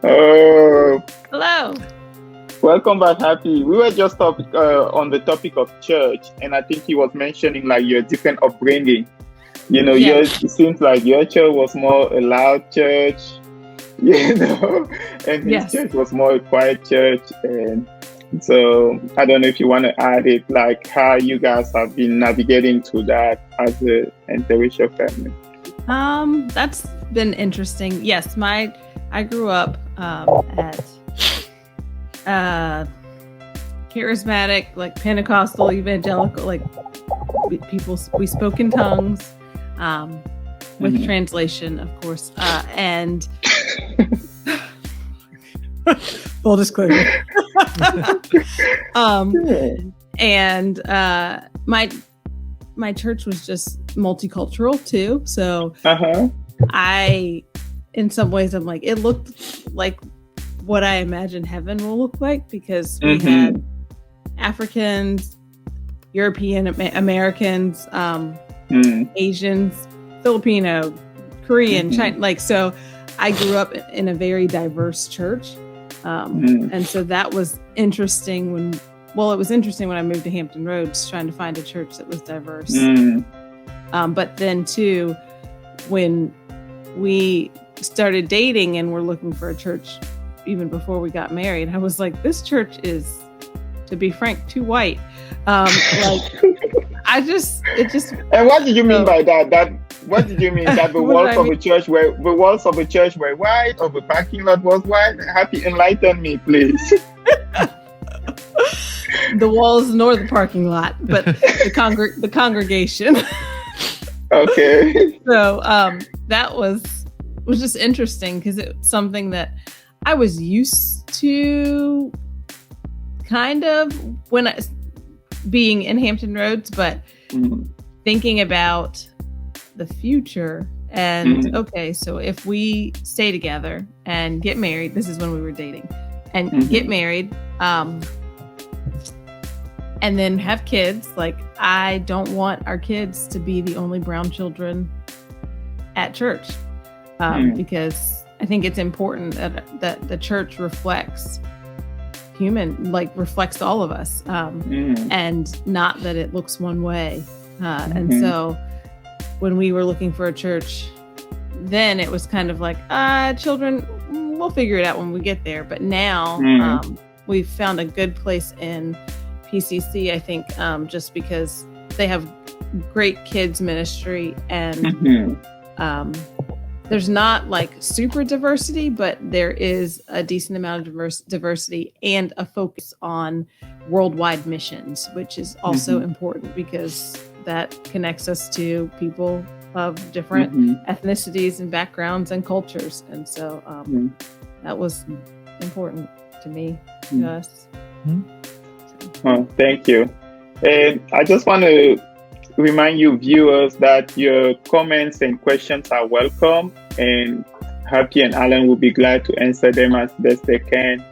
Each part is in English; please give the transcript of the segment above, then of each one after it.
Oh, Hello. welcome back, Happy. We were just on the topic of church, and I think he was mentioning like your different upbringing. Yes. Yours, it seems like your church was more a loud church, and his Yes. church was more a quiet church. And so I don't know if you want to add it, like how you guys have been navigating through that as a interracial family. That's been interesting. Yes, I grew up at charismatic, like Pentecostal, evangelical, like we spoke in tongues, with translation, of course, and full disclosure. And my church was just multicultural too. So in some ways, I'm like, it looked like what I imagine heaven will look like, because we had Africans, European Americans, Asians, Filipino, Korean, China. Like, so I grew up in a very diverse church. And so that was interesting it was interesting when I moved to Hampton Roads, trying to find a church that was diverse. But then too, when we started dating and were looking for a church, even before we got married, I was like, this church is, to be frank, too white. And what did you mean by that? What did you mean that the walls of a church were white, or the parking lot was white? Happy, enlighten me, please. The walls nor the parking lot, but the congregation. Okay. So that was just interesting, because it's something that I was used to, kind of, when I being in Hampton Roads, but thinking about the future and okay, so if we stay together and get married, this is when we were dating, and get married, and then have kids, like, I don't want our kids to be the only brown children at church, because I think it's important that the church reflects reflects all of us, and not that it looks one way. And so when we were looking for a church, then it was kind of like, children, we'll figure it out when we get there. But now we've found a good place in PCC, I think, just because they have great kids ministry, and there's not like super diversity, but there is a decent amount of diversity and a focus on worldwide missions, which is also important, because that connects us to people of different ethnicities and backgrounds and cultures. And so that was important to me, to us. Oh, thank you. And I just want to remind you viewers that your comments and questions are welcome, and Happy and Alan will be glad to answer them as best they can.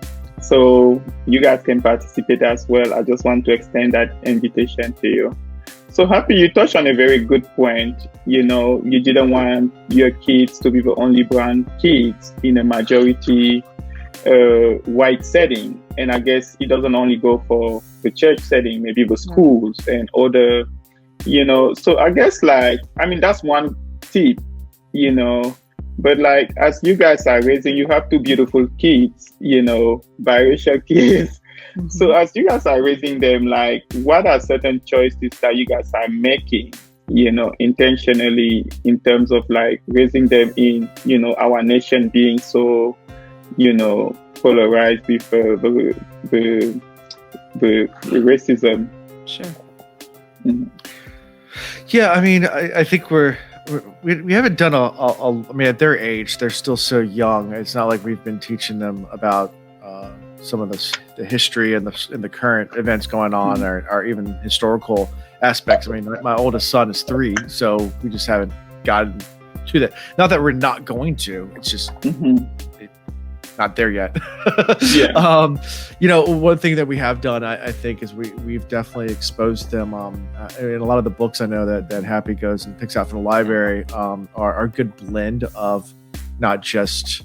So you guys can participate as well. I just want to extend that invitation to you. So Happy, you touched on a very good point. You didn't want your kids to be the only brown kids in a majority white setting. And I guess it doesn't only go for the church setting, maybe the schools and other, so I guess that's one tip, but like, as you guys are raising, you have two beautiful kids, biracial kids. So as you guys are raising them, like, what are certain choices that you guys are making, intentionally, in terms of like raising them in, our nation being so, polarized with the racism? Sure. Yeah, I mean, I think we haven't done I mean, at their age, they're still so young. It's not like we've been teaching them about some of the history and the current events going on, or even historical aspects. I mean, my oldest son is 3, so we just haven't gotten to that. Not that we're not going to. It's just not there yet. One thing that we have done, I think, is we've definitely exposed them. In a lot of the books I know that Happy goes and picks out from the library are a good blend of not just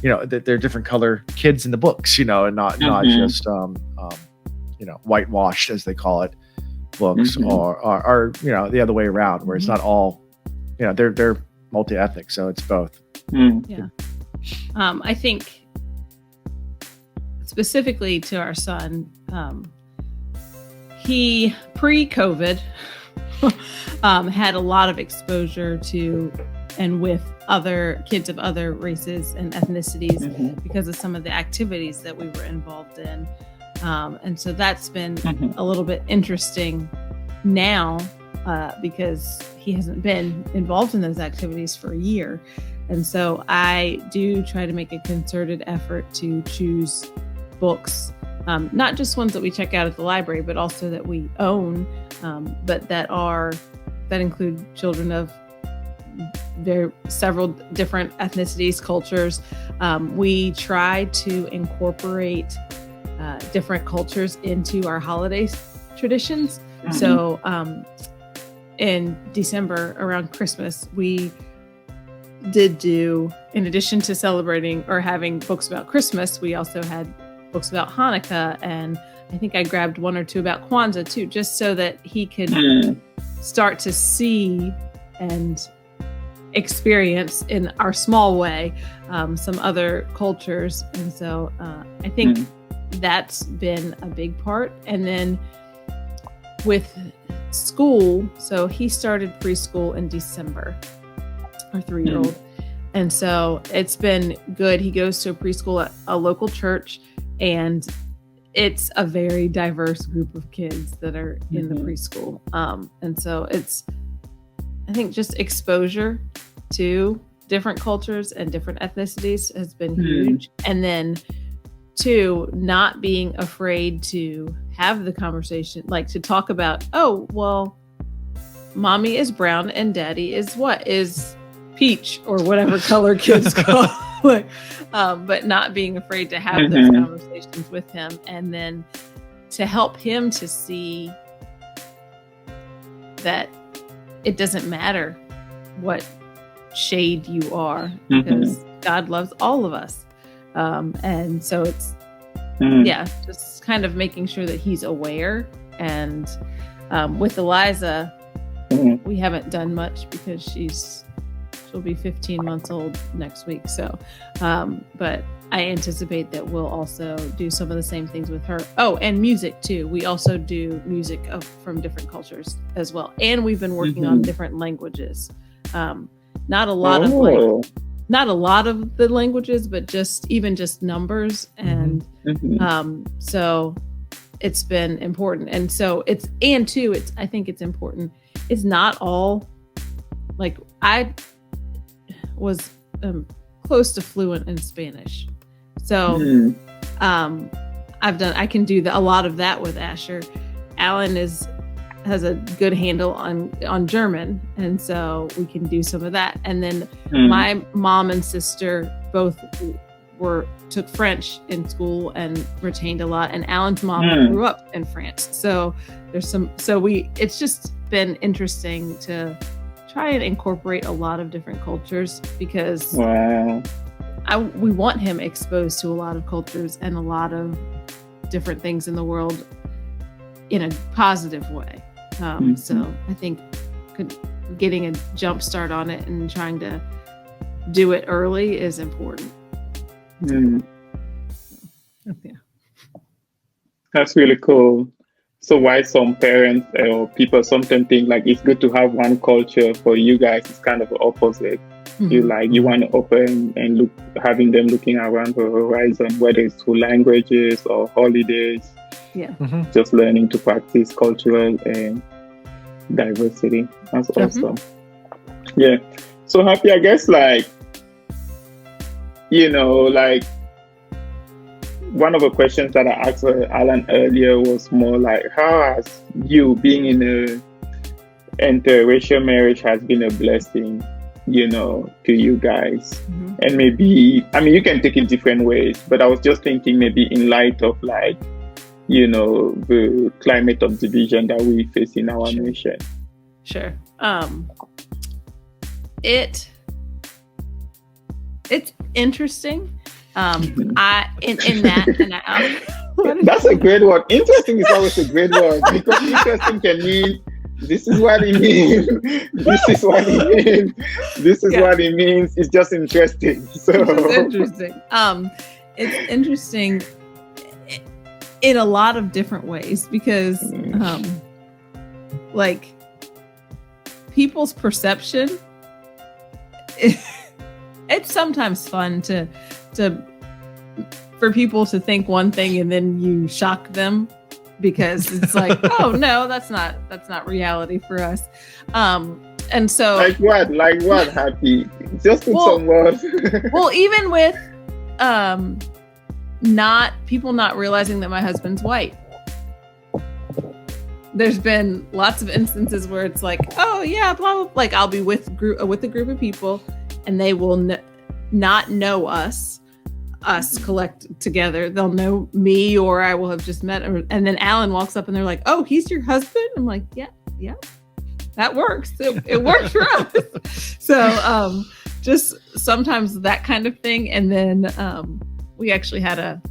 that there are different color kids in the books, and not just whitewashed, as they call it, books, or the other way around, where it's not all, they're multi-ethnic, so it's both. Yeah. I think specifically to our son, he pre-COVID had a lot of exposure to and with other kids of other races and ethnicities because of some of the activities that we were involved in. And so that's been a little bit interesting now because he hasn't been involved in those activities for a year. And so I do try to make a concerted effort to choose books, not just ones that we check out at the library, but also that we own, but that include children of several different ethnicities, cultures. We try to incorporate different cultures into our holiday traditions. So in December, around Christmas, we did do, in addition to celebrating or having books about Christmas, we also had books about Hanukkah, and I think I grabbed one or two about Kwanzaa too, just so that he could start to see and experience in our small way some other cultures. And so I think that's been a big part. And then with school, so he started preschool in December, our 3-year-old. And so it's been good. He goes to a preschool at a local church, and it's a very diverse group of kids that are in the preschool. And so it's, I think, just exposure to different cultures and different ethnicities has been huge. And then 2, not being afraid to have the conversation, like to talk about, oh, well, mommy is brown and daddy is peach, or whatever color kids call it. But not being afraid to have those conversations with him, and then to help him to see that it doesn't matter what shade you are, because God loves all of us. And so it's, just kind of making sure that he's aware. And with Eliza, we haven't done much because she'll be 15 months old next week. So, but I anticipate that we'll also do some of the same things with her. Oh, and music too. We also do music from different cultures as well. And we've been working on different languages. Not a lot of the languages, but just numbers. And so it's been important. And so I think it's important. It's not all, like, I was close to fluent in Spanish. So I can do a lot of that with Asher. Alan has a good handle on German, and so we can do some of that. And then my mom and sister both took French in school and retained a lot, and Alan's mom grew up in France. So it's just been interesting to try and incorporate a lot of different cultures, because we want him exposed to a lot of cultures and a lot of different things in the world in a positive way. So I think getting a jump start on it and trying to do it early is important. Yeah. That's really cool. So why some parents or people sometimes think like it's good to have one culture, for you guys it's kind of the opposite. You want to open and having them looking around the horizon, whether it's through languages or holidays. Just learning to practice cultural and diversity. That's awesome. Yeah. So Happy, I guess, like, one of the questions that I asked Alan earlier was more like, how has you being in a interracial marriage has been a blessing, to you guys? And maybe, you can take it different ways, but I was just thinking maybe in light of like, the climate of division that we face in our nation. Sure. It's interesting In that, and that's a great word. Interesting is always a great word, because interesting can mean this is what it means. This is what it means. This is what it means. It's just interesting. So it's interesting. It's interesting in a lot of different ways, because like people's perception, it's sometimes fun for people to think one thing and then you shock them, because it's like, oh no, that's not reality for us. And so like what Happy? Just put some words. Well, even with people not realizing that my husband's white. There's been lots of instances where it's like, oh yeah, blah blah. Like I'll be with a group of people, and they will not know us collect together. They'll know me, or I will have just met him. And then Alan walks up and they're like, oh, he's your husband? I'm like, yeah, that works. It works for us. So just sometimes that kind of thing. And then we actually had a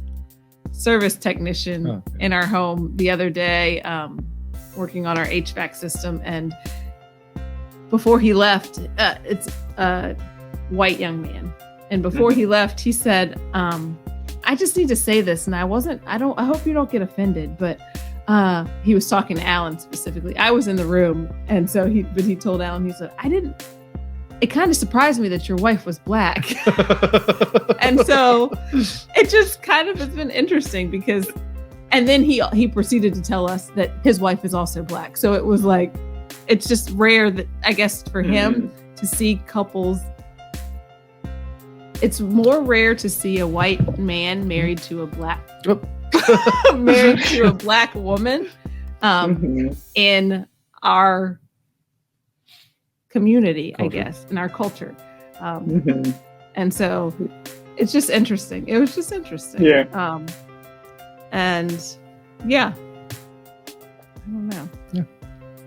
service technician in our home the other day, working on our HVAC system. And before he left, it's a white young man. And before he left, he said, I just need to say this. And I hope you don't get offended, but he was talking to Alan specifically. I was in the room. And so he told Alan, he said, it kind of surprised me that your wife was black. And so it just kind of has been interesting, because, and then he proceeded to tell us that his wife is also black. So it was like, it's just rare that, I guess, for him to see couples. It's more rare to see a white man married to a black woman in our community, I guess, in our culture. And so it's just interesting. It was just interesting. Yeah. And yeah, I don't know. Yeah.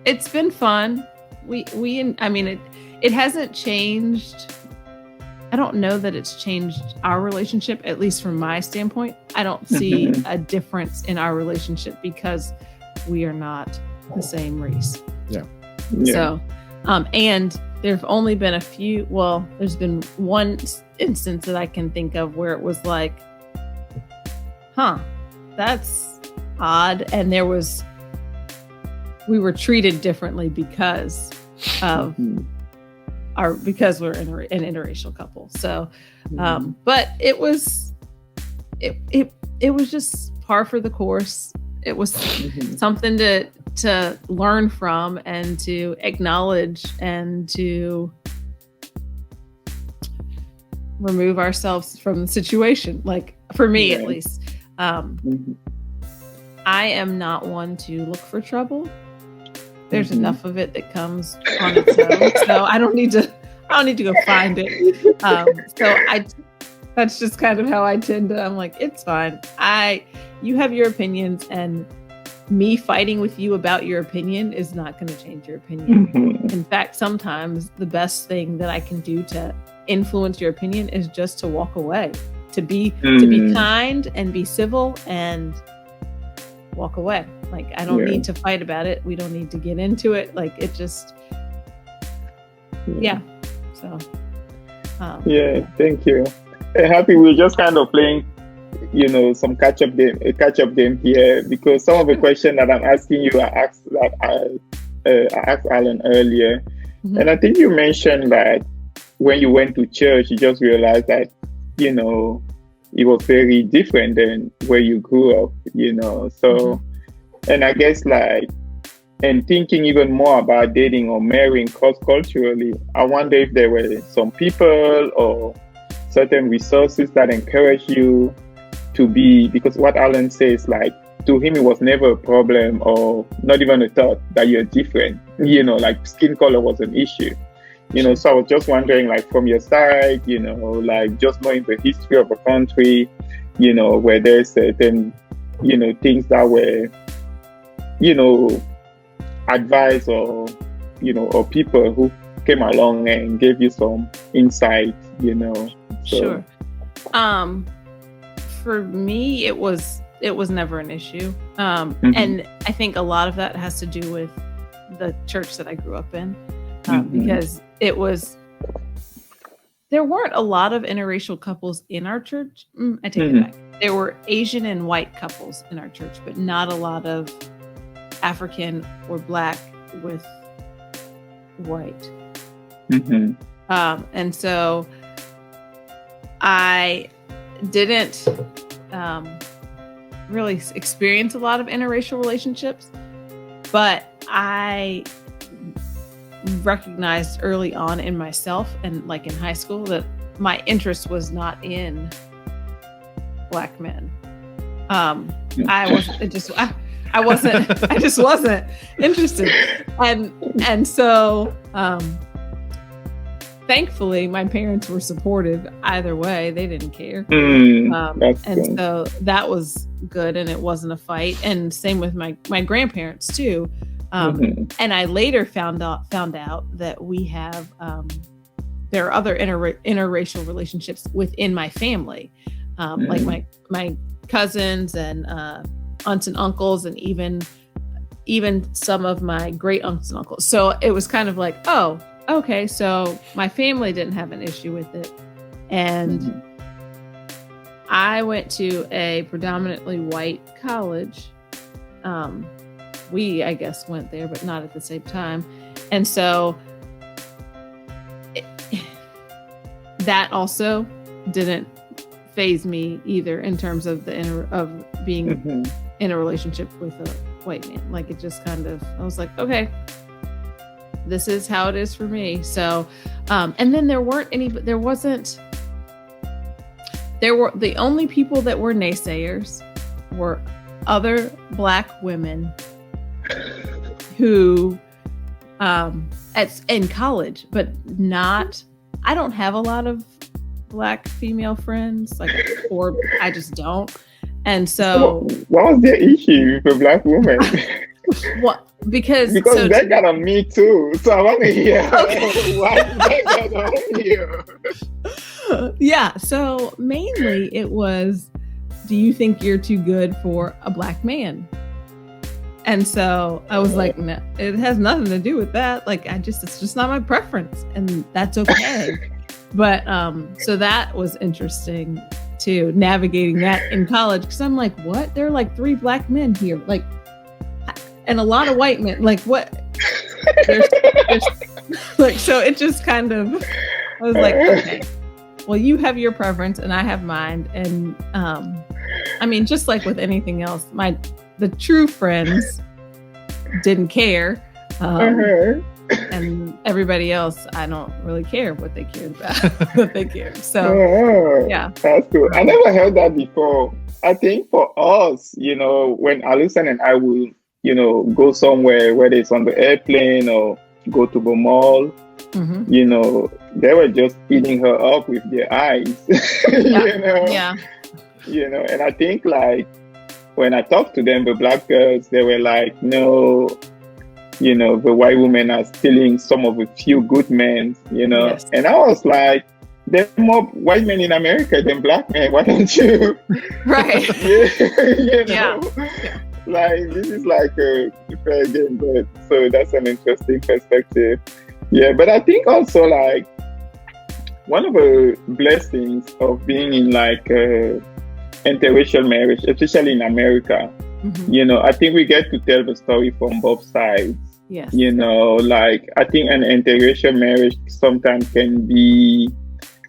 It's been fun. It hasn't changed. I don't know that it's changed our relationship, at least from my standpoint. I don't see a difference in our relationship because we are not the same race. Yeah. So, and there've only been there's been one instance that I can think of where it was like, that's odd. And we were treated differently because of because we're an interracial couple. So, but it was just par for the course. It was something to learn from and to acknowledge and to remove ourselves from the situation. Like for me, at least, I am not one to look for trouble. There's enough of it that comes on its own, so I don't need to go find it. That's just kind of how I tend to. I'm like, it's fine. You have your opinions, and me fighting with you about your opinion is not going to change your opinion. In fact, sometimes the best thing that I can do to influence your opinion is just to walk away, to be kind and be civil and walk away. Like, I don't need to fight about it. We don't need to get into it. Like, it just, So, thank you. Happy, we're just kind of playing, some catch-up game here, because some of the questions that I'm asking you, I asked Alan earlier. And I think you mentioned that when you went to church, you just realized that, it was very different than where you grew up, so, and I guess and thinking even more about dating or marrying cross-culturally, I wonder if there were some people or certain resources that encourage you to be, because what Alan says, to him, it was never a problem or not even a thought that you're different, skin color was an issue. So I was just wondering, from your side, just knowing the history of a country, where there's certain, things that were, advice or, or people who came along and gave you some insight, So. Sure. for me, it was never an issue. And I think a lot of that has to do with the church that I grew up in, because there weren't a lot of interracial couples in our church. I take it back. There were Asian and white couples in our church, but not a lot of African or Black with white. And so I didn't really experience a lot of interracial relationships, but I recognized early on in myself and like in high school that my interest was not in Black men. I just wasn't interested. And so thankfully my parents were supportive either way. They didn't care. So that was good, and it wasn't a fight. And same with my grandparents too. And I later found out that we have there are other interracial relationships within my family, like my cousins and aunts and uncles, and even some of my great aunts and uncles. So it was kind of like, oh, okay, so my family didn't have an issue with it, and I went to a predominantly white college. We, I guess, went there, but not at the same time. And so that also didn't faze me either in terms of being in a relationship with a white man. Like, it just kind of, I was like, okay, this is how it is for me. So, and then the only people that were naysayers were other Black women who in college, but not, I don't have a lot of Black female friends, or I just don't. And so what was the issue for Black women? What? Because they got on me too, so I want to hear why they got on you. Yeah, so mainly it was, do you think you're too good for a Black man? And so I was like, no, it has nothing to do with that. Like, it's just not my preference, and that's okay. But so that was interesting too, navigating that in college, because I'm like, what? There are like 3 Black men here, like, and a lot of white men. Like, what? There's like, so it just kind of, I was like, okay, well, you have your preference and I have mine, and I mean, just like with anything else, the true friends didn't care. And everybody else, I don't really care what they cared about, what they cared. So, yeah. That's cool. I never heard that before. I think for us, when Alison and I will, go somewhere, whether it's on the airplane or go to the mall, they were just eating her up with their eyes, Yeah. And I think, like, when I talked to them, the Black girls, they were like, no, the white women are stealing some of the few good men, Yes. And I was like, there are more white men in America than Black men. Why don't you? Right. Yeah. Like, this is like a fair game, but so that's an interesting perspective. Yeah, but I think also, like, one of the blessings of being in like interracial marriage, especially in America, I think we get to tell the story from both sides. Yes. Like, I think an interracial marriage sometimes can be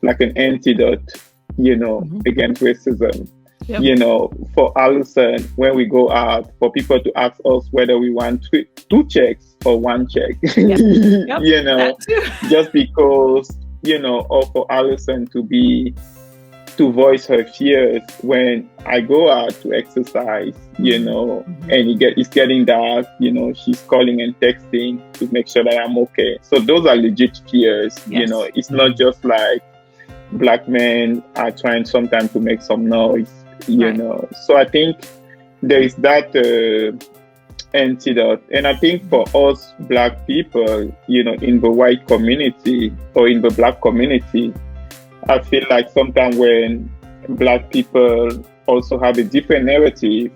like an antidote, against racism. Yep. For Alison, when we go out, for people to ask us whether we want 2 checks or 1 check, Yep. Just because, or for Alison to voice her fears when I go out to exercise, and it's getting dark, she's calling and texting to make sure that I'm okay. So those are legit fears, Yes. It's not just like Black men are trying sometimes to make some noise, Right. So I think there is that antidote. And I think for us Black people, in the white community or in the Black community, I feel like sometimes when Black people also have a different narrative,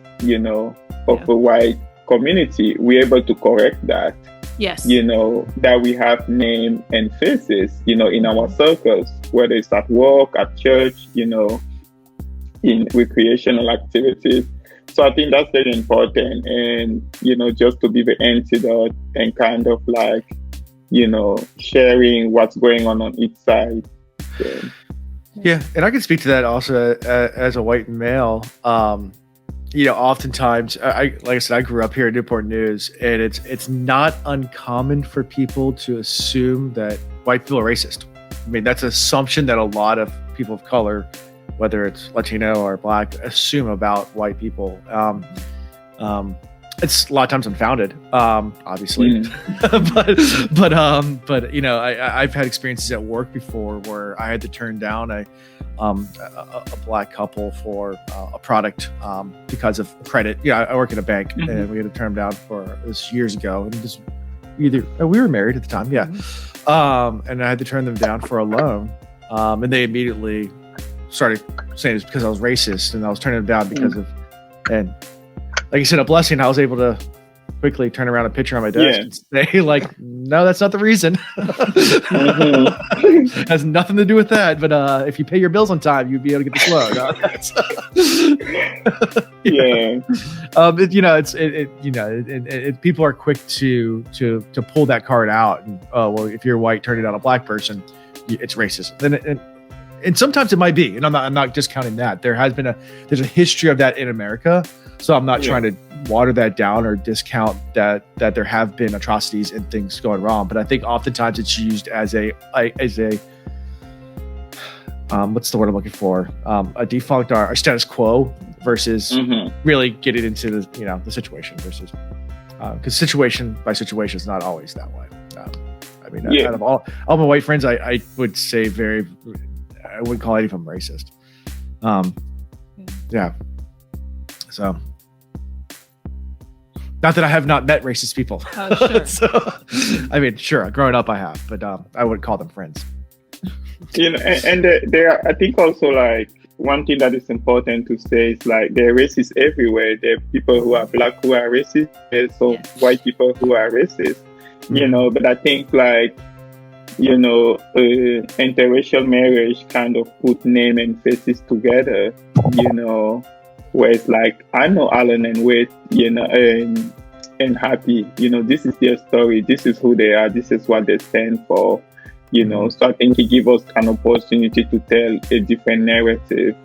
of a white community, we're able to correct that. Yes. That we have name and faces, in our circles, whether it's at work, at church, in recreational activities. So I think that's very important. And, just to be the antidote and kind of like, sharing what's going on each side. So. Yeah. And I can speak to that also as a white male. Oftentimes, like I said, I grew up here at Newport News, and it's not uncommon for people to assume that white people are racist. I mean, that's an assumption that a lot of people of color, whether it's Latino or Black, assume about white people. It's a lot of times unfounded, obviously, but I've had experiences at work before where I had to turn down a Black couple for a product because of credit. Yeah, I work in a bank, and we had to turn them down for this years ago. And this we were married at the time, yeah, and I had to turn them down for a loan, and they immediately started saying it's because I was racist, and I was turning them down because of and. Like you said, a blessing. I was able to quickly turn around a picture on my desk and say, like, no, that's not the reason. Has nothing to do with that. But if you pay your bills on time, you'd be able to get this loan. People are quick to pull that card out. And if you're white, turning down a Black person, it's racist. And sometimes it might be, and I'm not discounting that. There's a history of that in America. So I'm not trying to water that down or discount that there have been atrocities and things going wrong. But I think oftentimes it's used as a what's the word I'm looking for? A defunct or a status quo versus really getting into the situation versus because situation by situation is not always that way. Out of all my white friends, I would say I wouldn't call any of them racist. So, not that I have not met racist people. Oh, sure. Sure, growing up I have, but I wouldn't call them friends. And there are, I think also like one thing that is important to say is like there are racists everywhere. There are people who are Black who are racist. There's also white people who are racist. But I think like interracial marriage kind of put name and faces together, where it's like, I know Alan and Wade, and Happy, this is their story, this is who they are, this is what they stand for, so I think it gives us an opportunity to tell a different narrative,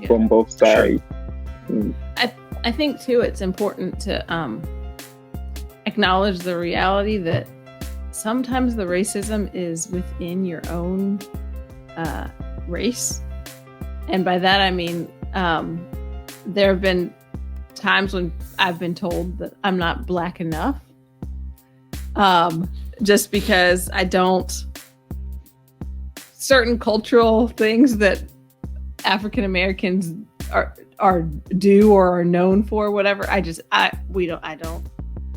from both sides. Sure. I think too, it's important to acknowledge the reality that sometimes the racism is within your own race. And by that, I mean, there have been times when I've been told that I'm not Black enough, just because I don't, certain cultural things that African Americans are do or are known for, whatever. I don't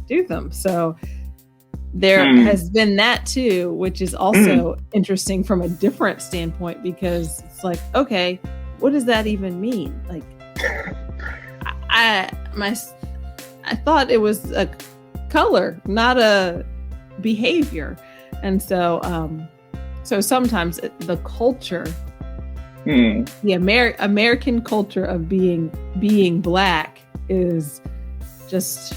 do them. So there has been that too, which is also interesting from a different standpoint, because it's like, okay, what does that even mean? Like, I thought it was a color, not a behavior. And so, so sometimes the culture, the American culture of being Black is just,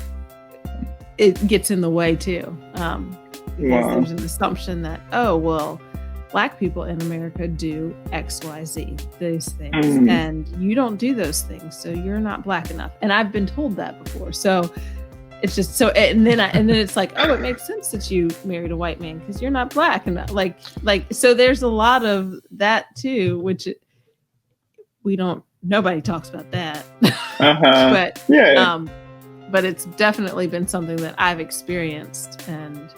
it gets in the way too. Because there's an assumption that, Black people in America do X, Y, Z, those things, and you don't do those things, so you're not Black enough. And I've been told that before. So it's just so, and then it's like, oh, it makes sense that you married a white man because you're not Black, and like so there's a lot of that too, which nobody talks about that. But it's definitely been something that I've experienced, and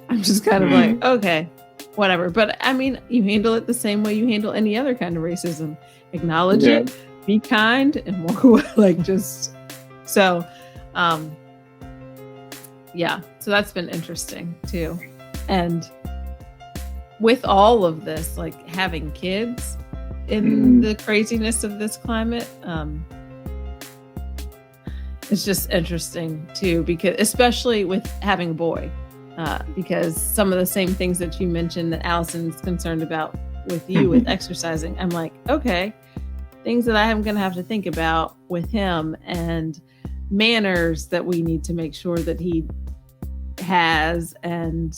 I'm just kind of like, okay, whatever. But I mean, you handle it the same way you handle any other kind of racism. Acknowledge it, be kind, and walk away. So that's been interesting too. And with all of this, like having kids in the craziness of this climate. It's just interesting too, because especially with having a boy, because some of the same things that you mentioned that Allison's concerned about with you with exercising, I'm like, okay, things that I'm going to have to think about with him, and manners that we need to make sure that he has, and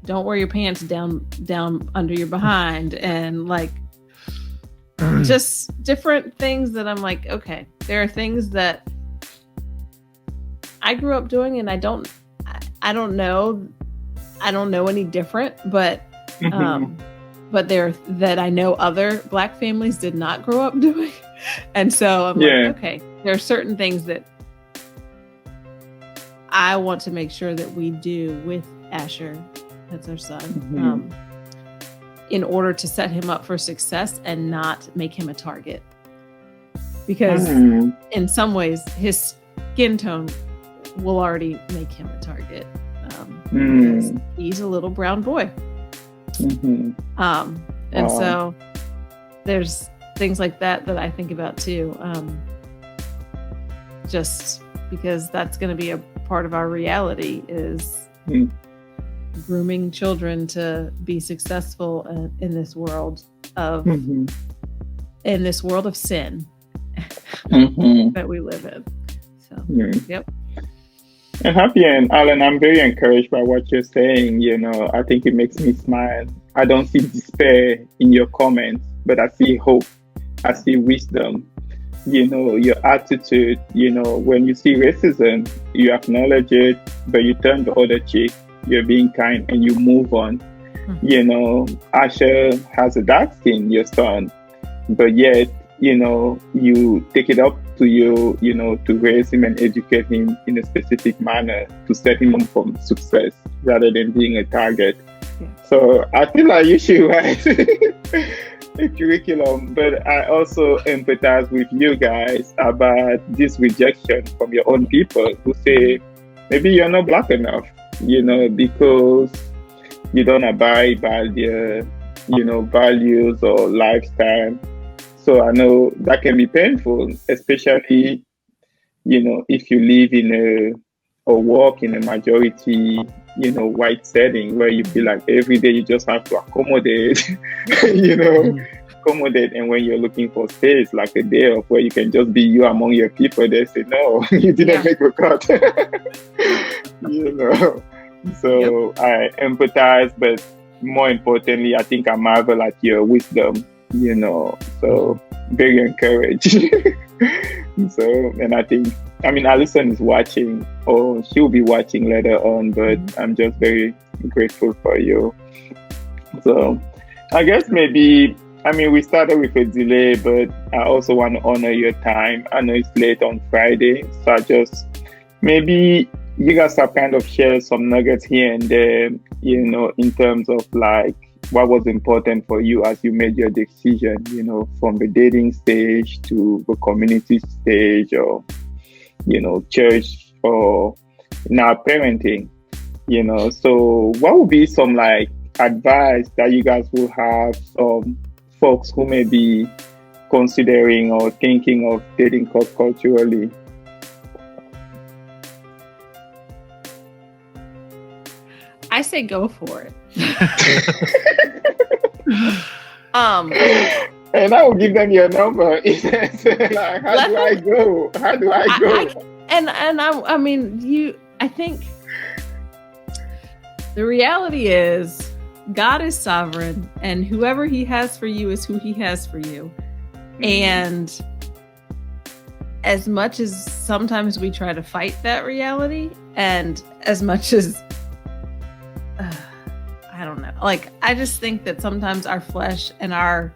don't wear your pants down under your behind, and like just different things that I'm like, okay, there are things that I grew up doing, and I don't know any different, but there that I know other Black families did not grow up doing. And so I'm like, okay, there are certain things that I want to make sure that we do with Asher, that's our son, in order to set him up for success and not make him a target. Because in some ways, his skin tone will already make him a target, because he's a little brown boy. And so there's things like that I think about too, just because that's going to be a part of our reality, is grooming children to be successful in this world of sin that we live in. So yep. And Happy and Alan, I'm very encouraged by what you're saying. I think it makes me smile. I don't see despair in your comments, but I see hope. I see wisdom. Your attitude, when you see racism, you acknowledge it, but you turn the other cheek. You're being kind and you move on. Asher has a dark skin, your son, but yet, you take it up to you, to raise him and educate him in a specific manner to set him up for success rather than being a target. Yeah. So I feel like you should write a curriculum, but I also empathize with you guys about this rejection from your own people who say, maybe you're not Black enough, because you don't abide by their, values or lifestyle. So I know that can be painful, especially, if you live in or work in a majority, white setting where you feel like every day you just have to accommodate, accommodate. And when you're looking for space, like a day off where you can just be you among your people, they say, no, you didn't make a cut, So I empathize, but more importantly, I think I marvel at your wisdom. So very encouraged. And I mean, Allison is watching, or she'll be watching later on, but I'm just very grateful for you. So I guess we started with a delay, but I also want to honor your time. I know it's late on Friday, so maybe you guys have kind of shared some nuggets here and there, in terms of like, what was important for you as you made your decision, from the dating stage to the community stage, or, church, or now parenting, So what would be some like advice that you guys will have folks who may be considering or thinking of dating culturally? I say go for it. And I will give them your number. Like, how do I go? I think the reality is God is sovereign, and whoever he has for you is who he has for you. And as much as sometimes we try to fight that reality, and as much as I don't know. Like, I just think that sometimes our flesh and our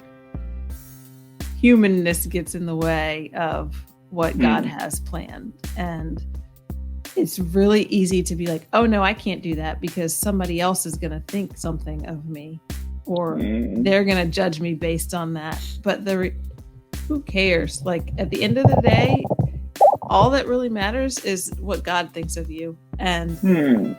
humanness gets in the way of what God has planned. And it's really easy to be like, oh no, I can't do that because somebody else is going to think something of me, or they're going to judge me based on that. But who cares? Like, at the end of the day, all that really matters is what God thinks of you. And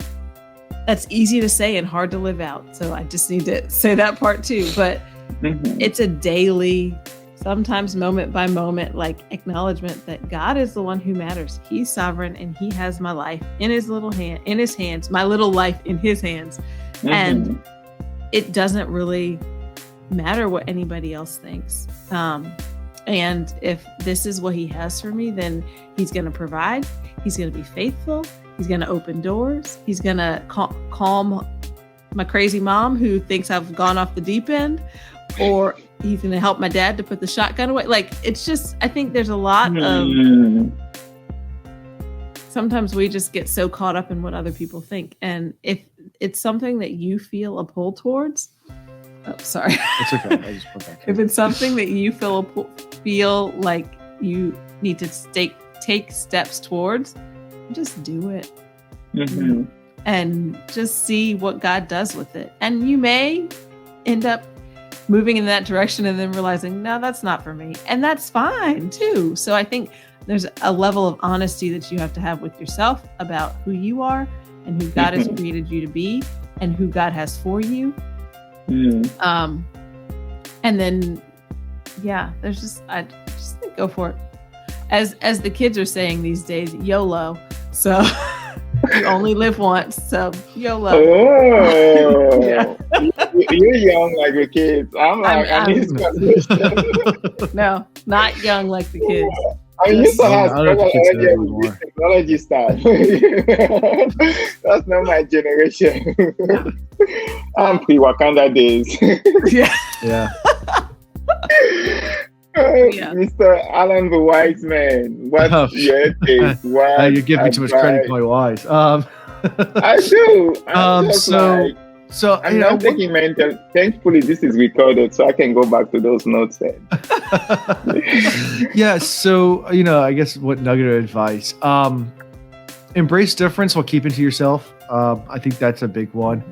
that's easy to say and hard to live out. So I just need to say that part too. But it's a daily, sometimes moment by moment, like acknowledgement that God is the one who matters. He's sovereign and he has my life in his hands, my little life in his hands. And it doesn't really matter what anybody else thinks. And if this is what he has for me, then he's going to provide. He's going to be faithful. He's going to open doors. He's going to calm my crazy mom who thinks I've gone off the deep end, or he's going to help my dad to put the shotgun away. Like, it's just, I think there's a lot of, sometimes we just get so caught up in what other people think. And if it's something that you feel a pull towards, sorry. It's okay. I just put that. If it's something that you feel like you need to take steps towards, just do it. And just see what God does with it. And you may end up moving in that direction and then realizing, no, that's not for me. And that's fine too. So I think there's a level of honesty that you have to have with yourself about who you are and who God has created you to be and who God has for you. And then, yeah, there's just, I just think go for it. As the kids are saying these days, YOLO. So you only live once, so YOLO. Oh, yeah. You're young like the kids. I need this No, not young like the kids. I used to have technology stuff. That's not my generation. I'm pre-Wakanda days. Yeah. Mr. Alan the Wise Man, what's your take? You give me too much credit for my wise. I do. I'm not taking mental. Thankfully, this is recorded, so I can go back to those notes then. Yeah. So I guess what nugget of advice? Embrace difference while keeping to yourself. I think that's a big one.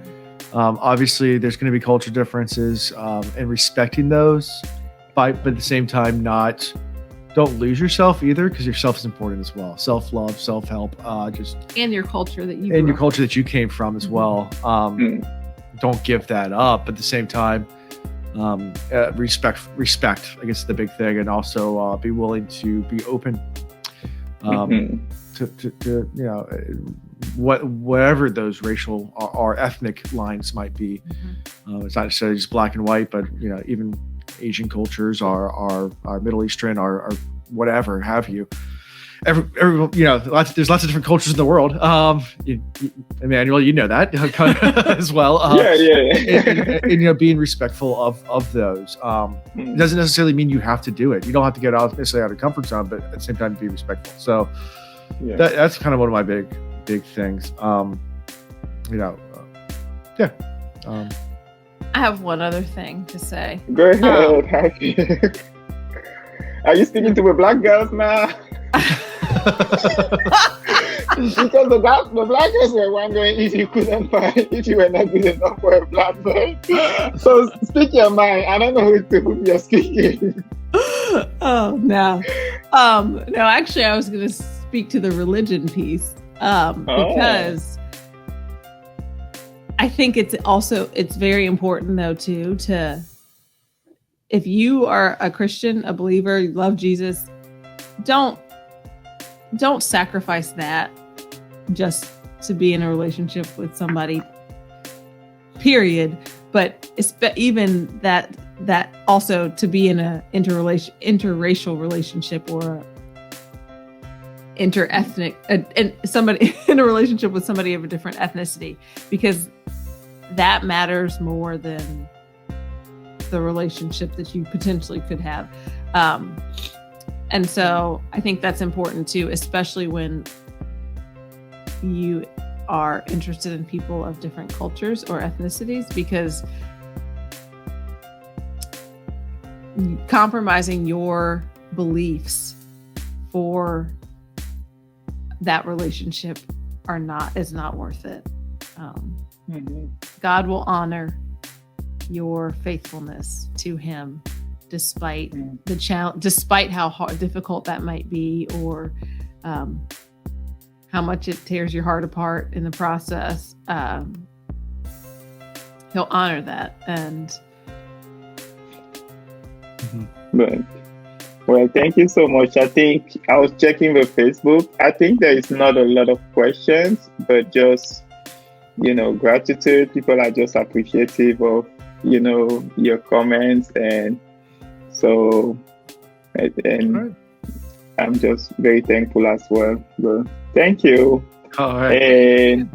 Obviously, there's going to be culture differences, and respecting those. But at the same time, don't lose yourself either, because yourself is important as well. Self-love, self-help, and your culture that you came from as well. Don't give that up. But at the same time, respect, I guess, is the big thing, and also be willing to be open to whatever those racial or ethnic lines might be. It's not necessarily just black and white, but even Asian cultures are Middle Eastern or whatever have you. There's lots of different cultures in the world. Emmanuel, you know that as well. And being respectful of those. It doesn't necessarily mean you have to do it. You don't have to get necessarily out of comfort zone, but at the same time, be respectful. So that's kind of one of my big things. I have one other thing to say. Go ahead. Are you speaking to the black girls now? Because the black girls were wondering if you were not good enough for a black boy. So speak your mind. I don't know who you're speaking. Oh no. No, actually I was gonna speak to the religion piece. Because I think it's very important though too to, if you are a Christian, a believer, you love Jesus, don't sacrifice that just to be in a relationship with somebody, period. But even that also to be in a interracial relationship or interethnic, and somebody in a relationship with somebody of a different ethnicity, because that matters more than the relationship that you potentially could have. And so I think that's important too, especially when you are interested in people of different cultures or ethnicities, because compromising your beliefs for that relationship is not worth it. God will honor your faithfulness to him despite the challenge, despite how difficult that might be, or how much it tears your heart apart in the process. He'll honor that. And But well, thank you so much. I think I was checking the Facebook. I think there is not a lot of questions, but just, gratitude. People are just appreciative of, your comments. And so, and I'm just very thankful as well. But thank you. All right. And